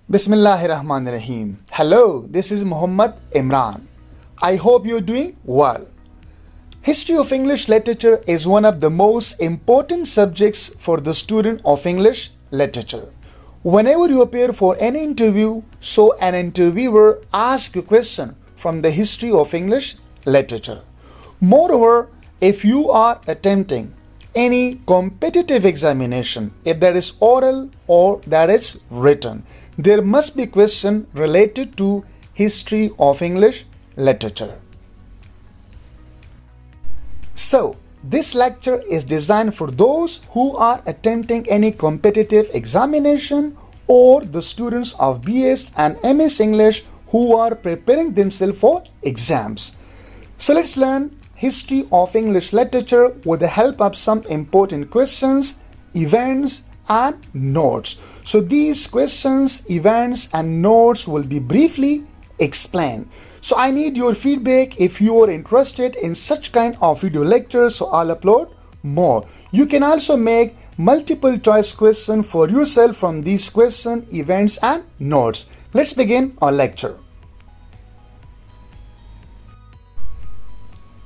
Bismillahirrahmanirrahim. Hello, this is Muhammad Imran. I hope you're doing well. History of English literature is one of the most important subjects for the student of English literature. Whenever you appear for any interview, so an interviewer asks you a question from the history of English literature. Moreover, if you are attempting any competitive examination, if that is oral or that is written, there must be question related to history of English literature. So, this lecture is designed for those who are attempting any competitive examination or the students of BS and MS English who are preparing themselves for exams. So let's learn history of English literature with the help of some important questions, events and notes. So these questions, events and notes will be briefly explained. So I need your feedback if you are interested in such kind of video lectures, so I'll upload more. You can also make multiple choice questions for yourself from these questions, events and notes. Let's begin our lecture.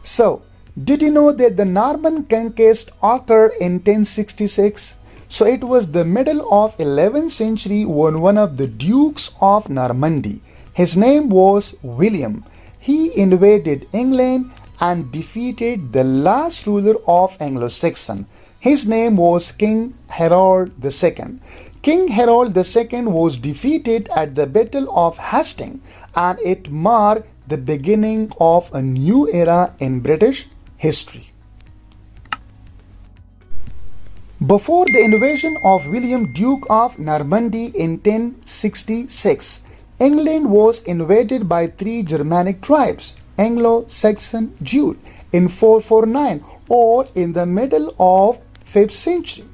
So, did you know that the Norman Conquest occurred in 1066? So it was the middle of 11th century when one of the dukes of Normandy, his name was William, he invaded England and defeated the last ruler of Anglo-Saxon. His name was King Harold II. King Harold II was defeated at the Battle of Hastings, and it marked the beginning of a new era in British history. Before the invasion of William, Duke of Normandy in 1066, England was invaded by three Germanic tribes, Anglo-Saxon Jute, in 449 or in the middle of 5th century.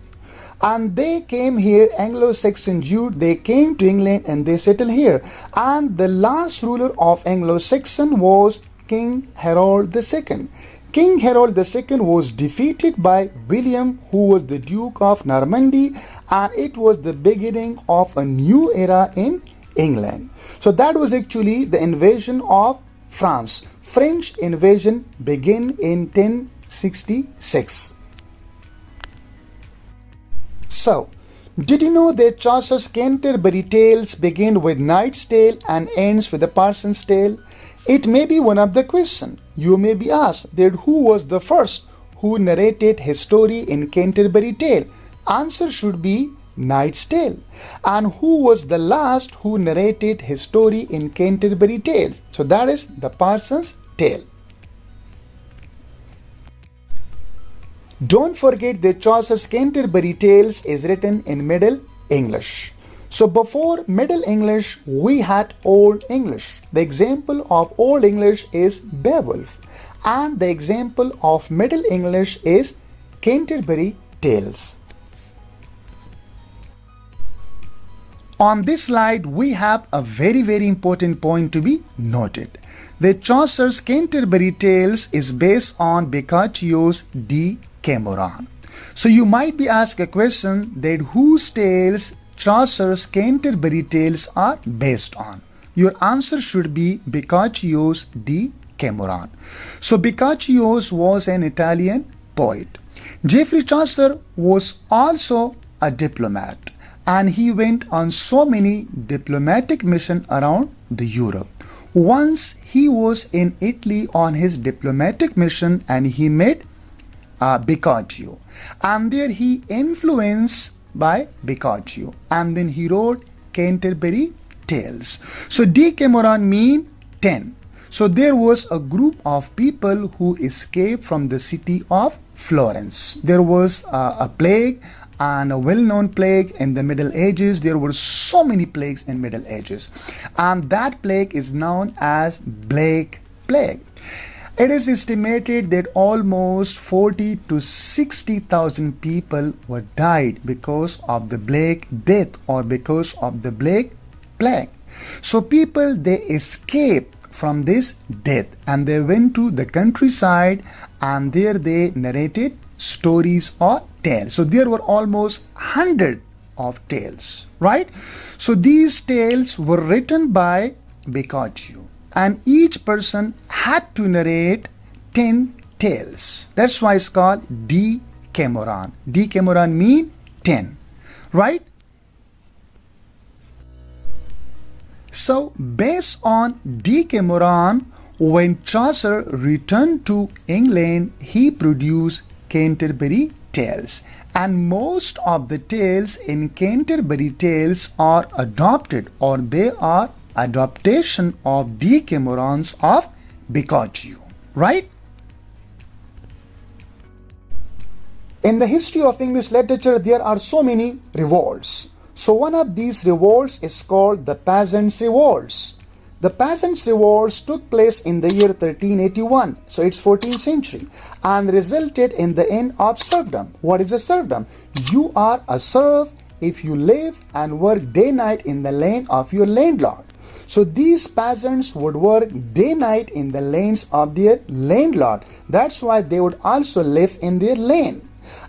And they came here, Anglo-Saxon Jute, they came to England and they settled here. And the last ruler of Anglo-Saxon was King Harold II. King Harold II was defeated by William, who was the Duke of Normandy, and it was the beginning of a new era in England. So that was actually the invasion of France. French invasion began in 1066. So, did you know that Chaucer's Canterbury tales begin with Knight's Tale and ends with the Parson's Tale? It may be one of the questions. You may be asked that who was the first who narrated his story in Canterbury Tale? Answer should be Knight's Tale. And who was the last who narrated his story in Canterbury Tale? So that is the Parson's Tale. Don't forget that Chaucer's Canterbury Tales is written in Middle English. So before Middle English, we had Old English. The example of Old English is Beowulf, and the example of Middle English is Canterbury Tales. On this slide, we have a very important point to be noted. That Chaucer's Canterbury Tales is based on Boccaccio's Decameron. So you might be asked a question that whose tales Chaucer's Canterbury Tales are based on. Your answer should be Boccaccio's Decameron. So Boccaccio was an Italian poet. Geoffrey Chaucer was also a diplomat, and he went on so many diplomatic missions around the Europe. Once he was in Italy on his diplomatic mission and he met Boccaccio, and there he influenced by Boccaccio, and then he wrote Canterbury Tales. So Decameron mean 10. So there was a group of people who escaped from the city of Florence. There was a plague, and a well-known plague in the Middle Ages. There were so many plagues in Middle Ages, and that plague is known as Black Plague. It is estimated that almost 40 to 60,000 people were died because of the Black Death or because of the Black Plague. So people, they escaped from this death and they went to the countryside, and there they narrated stories or tales. So there were almost 100 of tales, right? So these tales were written by Boccaccio, and each person had to narrate 10 tales. That's why it's called Decameron. Decameron means 10, right? So based on Decameron, when Chaucer returned to England, he produced Canterbury Tales. And most of the tales in Canterbury Tales are adopted, or they are adaptation of Decamerons of Boccaccio, right? In the history of English literature, there are so many revolts. So one of these revolts is called the Peasants' Revolts. The Peasants' Revolts took place in the year 1381, so it's 14th century, and resulted in the end of serfdom. What is a serfdom? You are a serf if you live and work day-night in the land of your landlord. So these peasants would work day-night in the lands of their landlord. That's why they would also live in their land.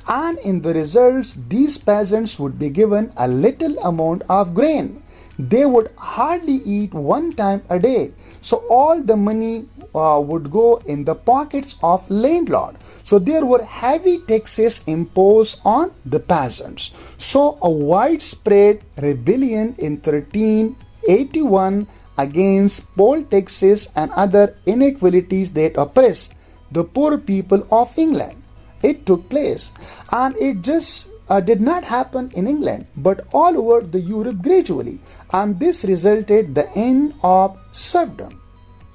And in the results, these peasants would be given a little amount of grain. They would hardly eat one time a day. So all the money would go in the pockets of landlord. So there were heavy taxes imposed on the peasants. So a widespread rebellion in 1381 against poll taxes and other inequalities that oppressed the poor people of England. It took place, and it just did not happen in England, but all over the Europe gradually, and this resulted the end of serfdom,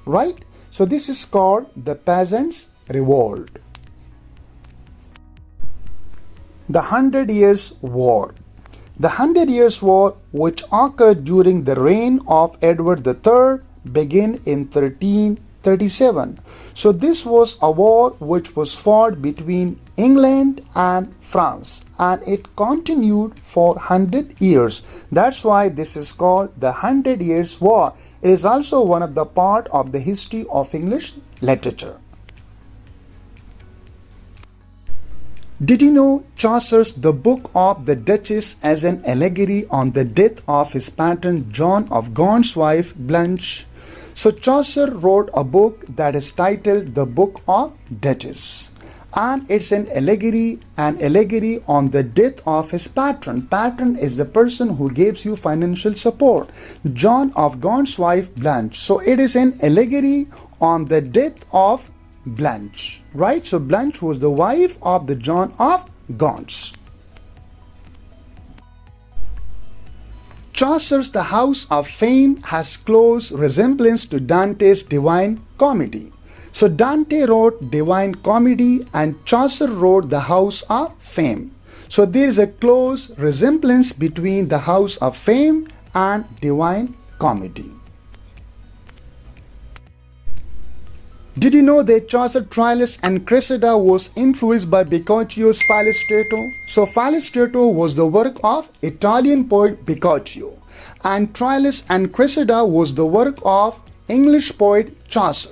right? So this is called the Peasants' Revolt. The 100 Years' War. The 100 Years' War, which occurred during the reign of Edward III, began in 1337. So this was a war which was fought between England and France, and it continued for 100 years. That's why this is called the 100 Years' War. It is also one of the part of the history of English literature. Did you know Chaucer's The Book of the Duchess as an allegory on the death of his patron John of Gaunt's wife Blanche? So Chaucer wrote a book that is titled The Book of Duchess, and it's an allegory on the death of his patron. Patron is the person who gives you financial support. John of Gaunt's wife Blanche. So it is an allegory on the death of Blanche, right? So Blanche was the wife of the John of Gaunt's. Chaucer's The House of Fame has close resemblance to Dante's Divine Comedy. So Dante wrote Divine Comedy and Chaucer wrote The House of Fame. So there is a close resemblance between The House of Fame and Divine Comedy. Did you know that Chaucer's Troilus and Cressida was influenced by Boccaccio's Falistretto? So Falistretto was the work of Italian poet Boccaccio, and Troilus and Cressida was the work of English poet Chaucer.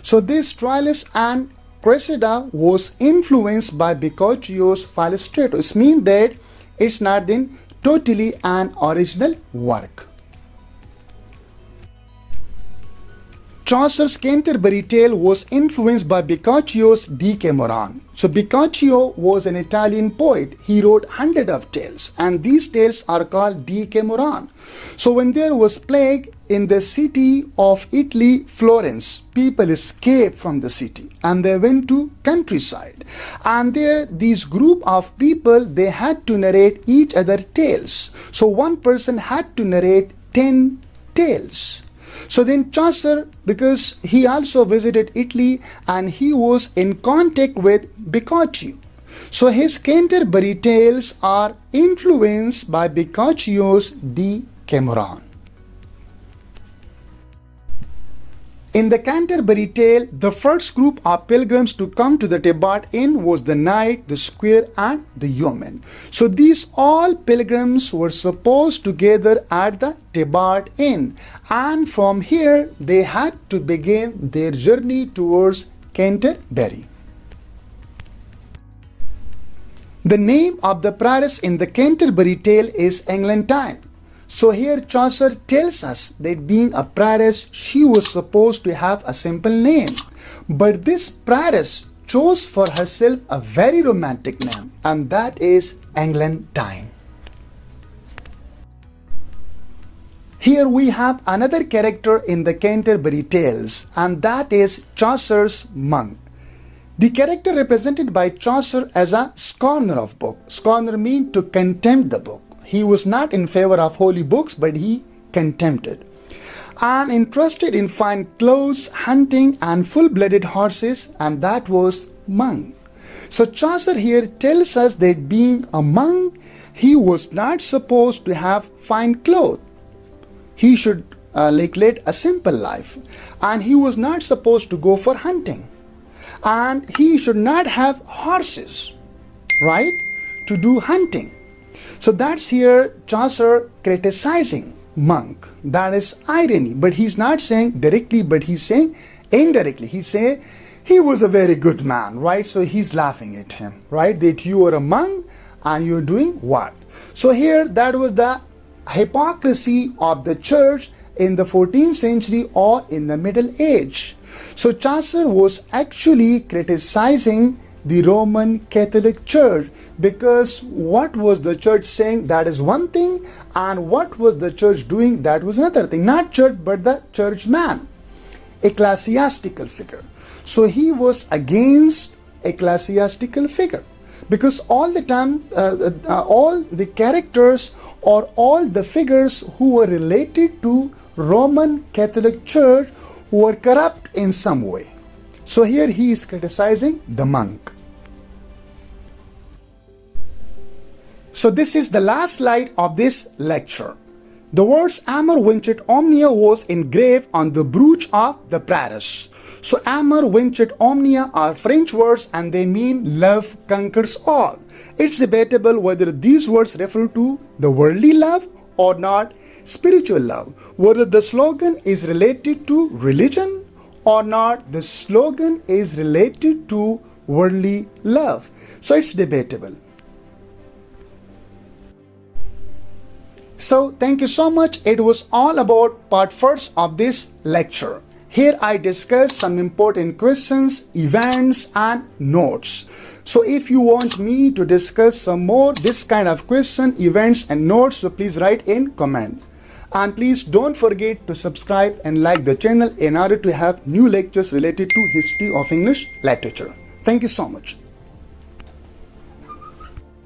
So this Troilus and Cressida was influenced by Boccaccio's Falistretto. It means that it's not then totally an original work. Chaucer's Canterbury Tale was influenced by Boccaccio's Decameron. So Boccaccio was an Italian poet. He wrote hundreds of tales, and these tales are called Decameron. So when there was plague in the city of Italy, Florence, people escaped from the city and they went to countryside. And there, these group of people, they had to narrate each other tales. So one person had to narrate 10 tales. So then Chaucer, because he also visited Italy and he was in contact with Boccaccio, so his Canterbury Tales are influenced by Boccaccio's Decameron. In the Canterbury Tale, the first group of pilgrims to come to the Tebart Inn was the knight, the squire, and the yeoman. So these all pilgrims were supposed to gather at the Tebart Inn, and from here they had to begin their journey towards Canterbury. The name of the prioress in the Canterbury tale is Eglantine. So here Chaucer tells us that being a prioress, she was supposed to have a simple name. But this prioress chose for herself a very romantic name, and that is Eglantine. Here we have another character in the Canterbury Tales, and that is Chaucer's monk. The character represented by Chaucer as a scorner of book. Scorner means to contempt the book. He was not in favor of holy books, but he contempted. And interested in fine clothes, hunting, and full-blooded horses, and that was monk. So Chaucer here tells us that being a monk, he was not supposed to have fine clothes. He should lead a simple life, and he was not supposed to go for hunting, and he should not have horses, right, to do hunting. So that's here Chaucer criticizing monk. That is irony, but he's not saying directly, but he's saying indirectly. He say he was a very good man, right? So he's laughing at him, right, that you are a monk and you're doing what? So here that was the hypocrisy of the church in the 14th century or in the Middle Age. So Chaucer was actually criticizing the Roman Catholic Church, because what was the church saying, that is one thing, and what was the church doing, that was another thing. Not church, but the churchman, ecclesiastical figure. So he was against ecclesiastical figure, because all the time all the characters or all the figures who were related to Roman Catholic Church were corrupt in some way. So here he is criticizing the monk. So this is the last slide of this lecture. The words amor vincit omnia was engraved on the brooch of the prioress. So amor vincit omnia are French words, and they mean love conquers all. It's debatable whether these words refer to the worldly love or not spiritual love, whether the slogan is related to religion or not the slogan is related to worldly love. So it's debatable. So thank you so much. It was all about part first of this lecture. Here I discussed some important questions, events, and notes. So if you want me to discuss some more this kind of question, events, and notes, so please write in comment. And please don't forget to subscribe and like the channel in order to have new lectures related to history of English literature. Thank you so much.